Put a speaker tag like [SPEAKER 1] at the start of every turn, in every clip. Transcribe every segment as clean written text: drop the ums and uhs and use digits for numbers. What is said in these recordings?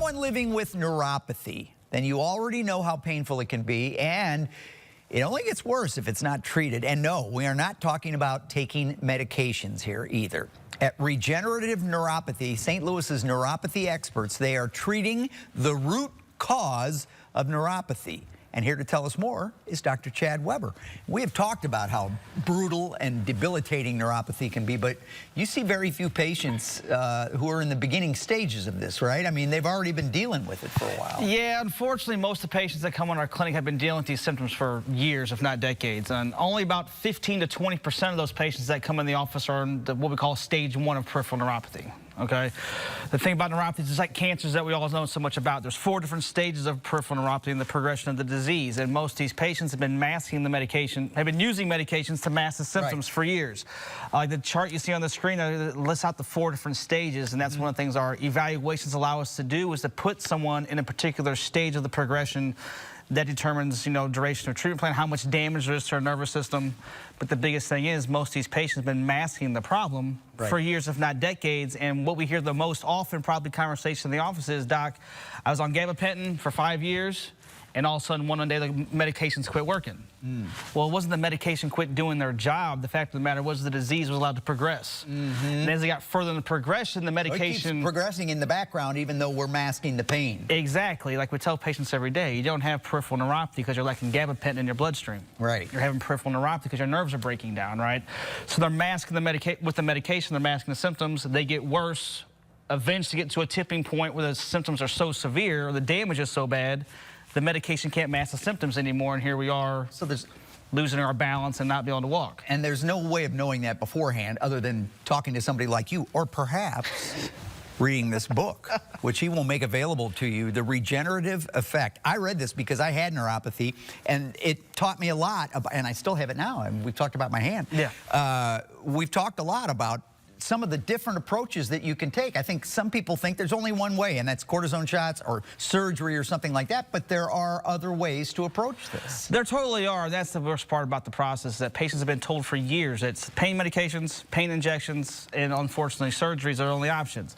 [SPEAKER 1] someone living with neuropathy, then you already know how painful it can be, and it only gets worse if it's not treated. And no, we are not talking about taking medications here either. At Regenerative Neuropathy, St. Louis's neuropathy experts, they are treating the root cause of neuropathy. And here to tell us more is Dr. Chad Weber. We have talked about how brutal and debilitating neuropathy can be, but you see very few patients who are in the beginning stages of this, right? I mean, they've already been dealing with it for a while.
[SPEAKER 2] Yeah, unfortunately, most of the patients that come in our clinic have been dealing with these symptoms for years, if not decades. And only about 15 to 20% of those patients that come in the office are in what we call stage 1 of peripheral neuropathy. Okay, the thing about neuropathy is like cancers that we all know so much about. There's 4 different stages of peripheral neuropathy in the progression of the disease, and most of these patients have been masking the medication, have been using medications to mask the symptoms for years. Like the chart you see on the screen lists out the 4 different stages, and that's one of the things our evaluations allow us to do, is to put someone in a particular stage of the progression that determines, you know, duration of treatment plan, how much damage there is to our nervous system. But the biggest thing is most of these patients have been masking the problem for years, if not decades. And what we hear the most often, probably conversation in the office, is, Doc, I was on gabapentin for 5 years, and all of a sudden one day the medications quit working. Well, it wasn't the medication quit doing their job. The fact of the matter was the disease was allowed to progress. And as they got further in the progression, the medication...
[SPEAKER 1] It keeps progressing in the background even though we're masking the pain.
[SPEAKER 2] Exactly. Like we tell patients every day, you don't have peripheral neuropathy because you're lacking gabapentin in your bloodstream. Right. You're having peripheral neuropathy because your nerves are breaking down, right? So they're masking the with the medication, they're masking the symptoms. They get worse, eventually get to a tipping point where the symptoms are so severe or the damage is so bad, the medication can't mask the symptoms anymore, and here we are, so there's losing our balance and not being able to walk.
[SPEAKER 1] And there's no way of knowing that beforehand other than talking to somebody like you, or perhaps reading this book, which he will make available to you, The Regenerative Effect. I read this because I had neuropathy, and it taught me a lot, about, and I still have it now, and we've talked about my hand. Yeah. We've talked a lot about some of the different approaches that you can take. I think some people think there's only one way, and that's cortisone shots or surgery or something like that, but there are other ways to approach this.
[SPEAKER 2] There totally are. That's the worst part about the process, that patients have been told for years it's pain medications, pain injections, and unfortunately surgeries are the only options.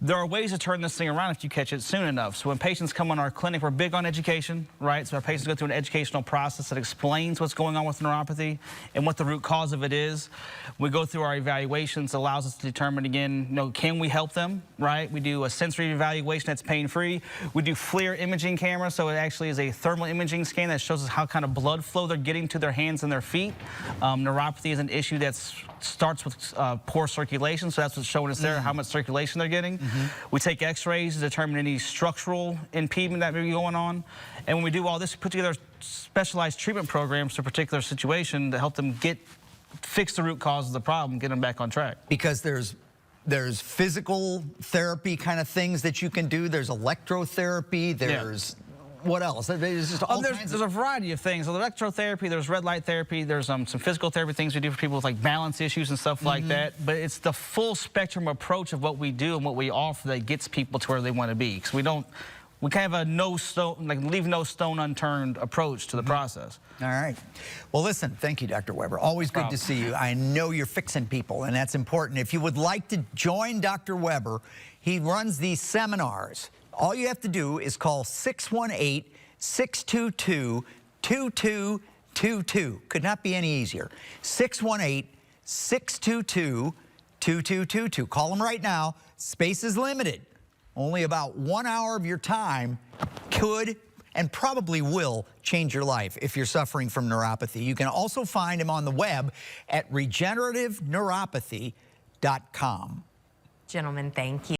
[SPEAKER 2] There are ways to turn this thing around if you catch it soon enough. So when patients come on our clinic, we're big on education, right? So our patients go through an educational process that explains what's going on with neuropathy and what the root cause of it is. We go through our evaluations, allows us to determine, again, you know, can we help them, right? We do a sensory evaluation that's pain-free. We do FLIR imaging camera, so it actually is a thermal imaging scan that shows us how kind of blood flow they're getting to their hands and their feet. Neuropathy is an issue that starts with poor circulation, so that's what's showing us there, how much circulation they're getting. We take x-rays to determine any structural impediment that may be going on. And when we do all this, we put together specialized treatment programs for a particular situation to help them fix the root cause of the problem, get them back on track.
[SPEAKER 1] Because there's physical therapy kind of things that you can do. There's electrotherapy. There's... What else? There's just all kinds
[SPEAKER 2] there's a variety of things. There's electrotherapy, there's red light therapy, there's some physical therapy things we do for people with like balance issues and stuff like that. But it's the full spectrum approach of what we do and what we offer that gets people to where they want to be. Because we kind of have a leave no stone unturned approach to the process.
[SPEAKER 1] All right. Well, listen, thank you, Dr. Weber. Always good to see you. I know you're fixing people, and that's important. If you would like to join Dr. Weber, he runs these seminars. All you have to do is call 618-622-2222. Could not be any easier. 618-622-2222. Call them right now. Space is limited. Only about 1 hour of your time could and probably will change your life if you're suffering from neuropathy. You can also find him on the web at regenerative neuropathy.com.
[SPEAKER 3] Gentlemen, thank you.